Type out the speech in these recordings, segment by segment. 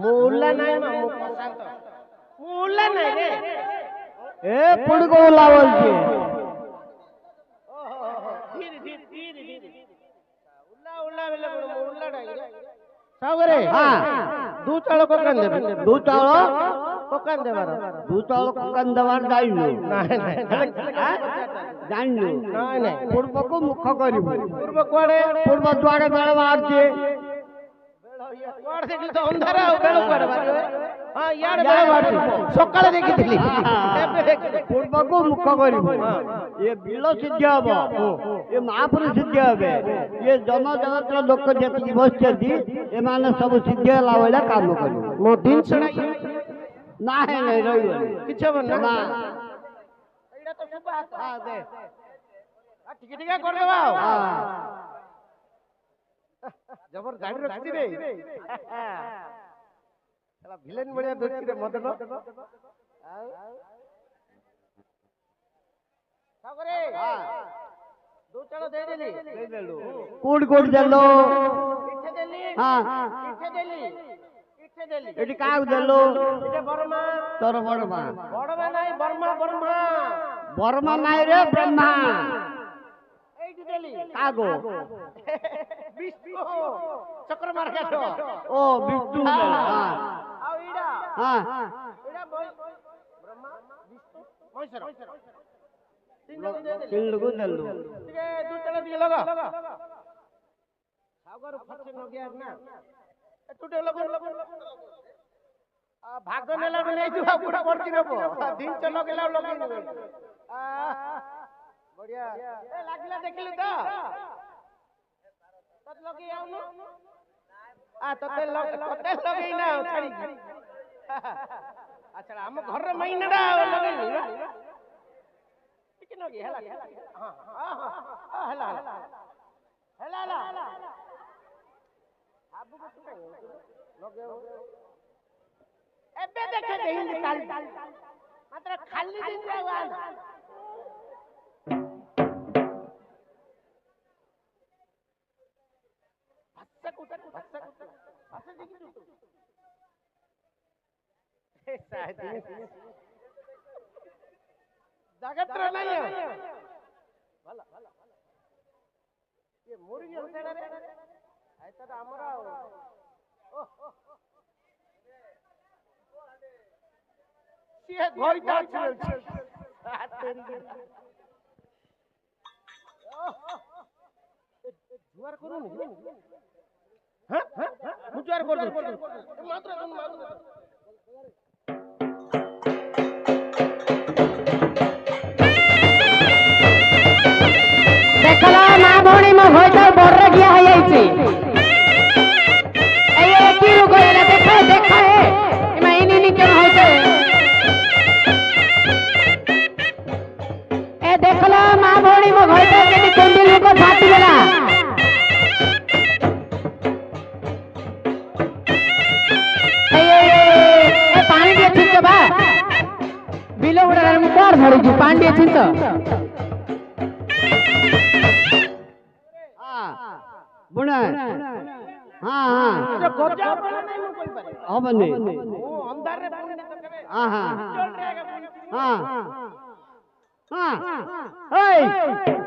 मुल्ला नहीं मामू प्रशांत मुल्ला नहीं रे ए पुड़ को उल्ला बोलती है धीरे धीरे धीरे धीरे उल्ला उल्ला वेले मुल्ला नहीं रे सागरे हाँ दू चालो को कंदे दू चालो को कंदे बार दू चालो को कंदे बार जाइनु नहीं नहीं जाइनु नहीं नहीं पूर्व को मुख करिबो पूर्व कुआडे पूर्व द्वारे बेल बाहरती कुआड देखि तो अंधारा बेल कुआड बार हां यार बेल बाहरती सकाळे देखिथिली एबे देखि पूर्व को मुख करिबो ये बिलो सिद्ध हबो ये महापुरुष सिद्ध हबे ये जन जगतर लोक जेति बसछती ए माने सब सिद्ध हला वाला काम करिबो मो दिन छड़ाई नाही नाही रहिबो किछ बन ना एडा तो सुबह हां दे आ टिके टिके कर देबा हां जबर गाड़ी रखती रे साला विलेन बढ़िया दोस्ती रे मदन सागरे हां दो चलो दे देली कोड कोड जल्लो इथे देली हां इथे देली एटी काग जल्लो इथे बर्मा तोर बर्मा बड़वा नहीं बर्मा बर्मा बर्मा नाही रे ब्रह्मा एठी देली कागो विष्णु चक्र मार के तो ओ विष्णु हां आओ इडा हां इडा ब्रह्मा विष्णु महेश्वर तीन लोग जल्लो ठीक है दो चलो दिए लगा सागर फटे न गया ना टूटे लगा भाग नेला नहीं तू पूरा करती रहबो दिन चलो गेला लगे बढ़िया ए लागिला देखिली तो तत लगे आउ न आ तते लगे ना छाड़ी अच्छा हम घर रे महीना लगे ठीक न गे हला हां हां हला हला हला आबू को लगे एबे देखे देहिन काल मात्र खाली दिन जावान जगत्र नहीं है भला ये मुर्गी होता रे ऐसा तो हमरा ये गोइता छे जुआर करू नहीं हां हां जुआर कर दो मात्र देखला ना भौणी में होइता बड़ गया है ऐसे ए की रो गइला देखा है इमा इनी के होइता ए देखला मां भौणी में होइता के कुंडली को छाती लेला ए पानी दे छिंच बा बिलो उड़ा में कोर धरी जी पानी दे छिंच बुना हां हां जो गोजा बना नहीं मु कोई पारे अब नहीं वो अंदर रे पानी तो करे हां हां चल रहेगा हां हां ओए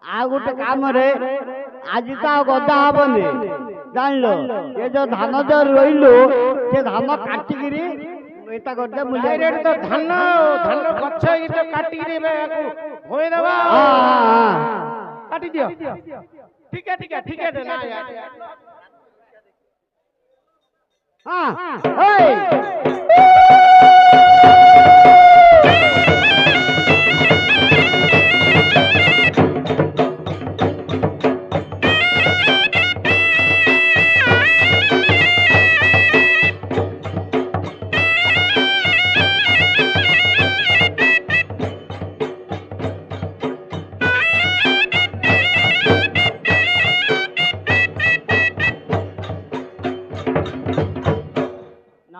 आ गोटे काम रे आज तो गदा हबनी जान लो ये जो धान जो रोइलु ସେ ଧାନ କାଟିକିରି ଏଟା କରିଦେ ମୁଲିଆ ଡାଇରେକ୍ଟ ତ ଧାନ ଧାନ ଗଛ ଏଇଟା କାଟିକିରି ଭୋଇ ଦେବା କାଟି ଦିଅ ठीक है ना यार हाँ ओए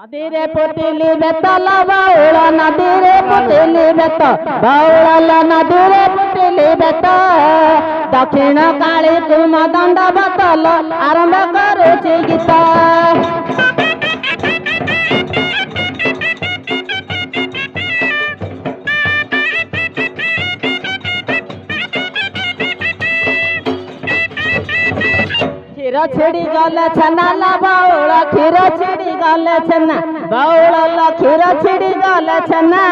नदीरे पुतिली बेतल बाउल नदीरे पुतिली बेत बाउल नदीरे पुतिली बेत दक्षिण काली तुम दंड बतल आरंभ करुची गीत क्षीर छिड़ी गले छेना ला बाउल क्षीर छिड़ी गले छेना बाउल क्षीर छिड़ी गले छेना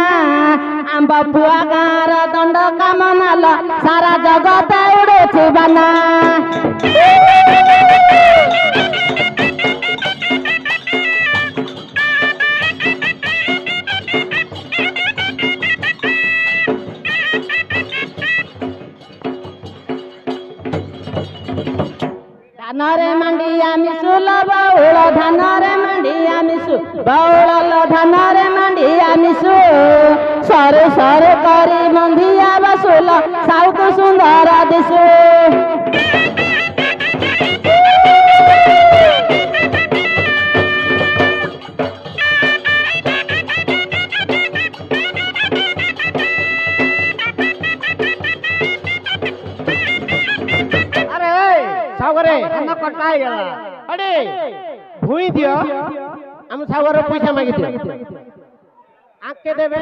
आंब पुआ गाँर दंड कामनाल सारा जगत उड़ुछि बाना धानरे मंडिया मिसुल बाउल धानरे मंडिया मिसु बाउल धानरे मंडिया मिसु सरू सरू करी मंदिया बसुल साउकु सुंदर दिसु सागरे ଧାନ କଟା ହେଇଗଲା अरे भूई दियो हम सागर पैसा मांगी दियो आके देवे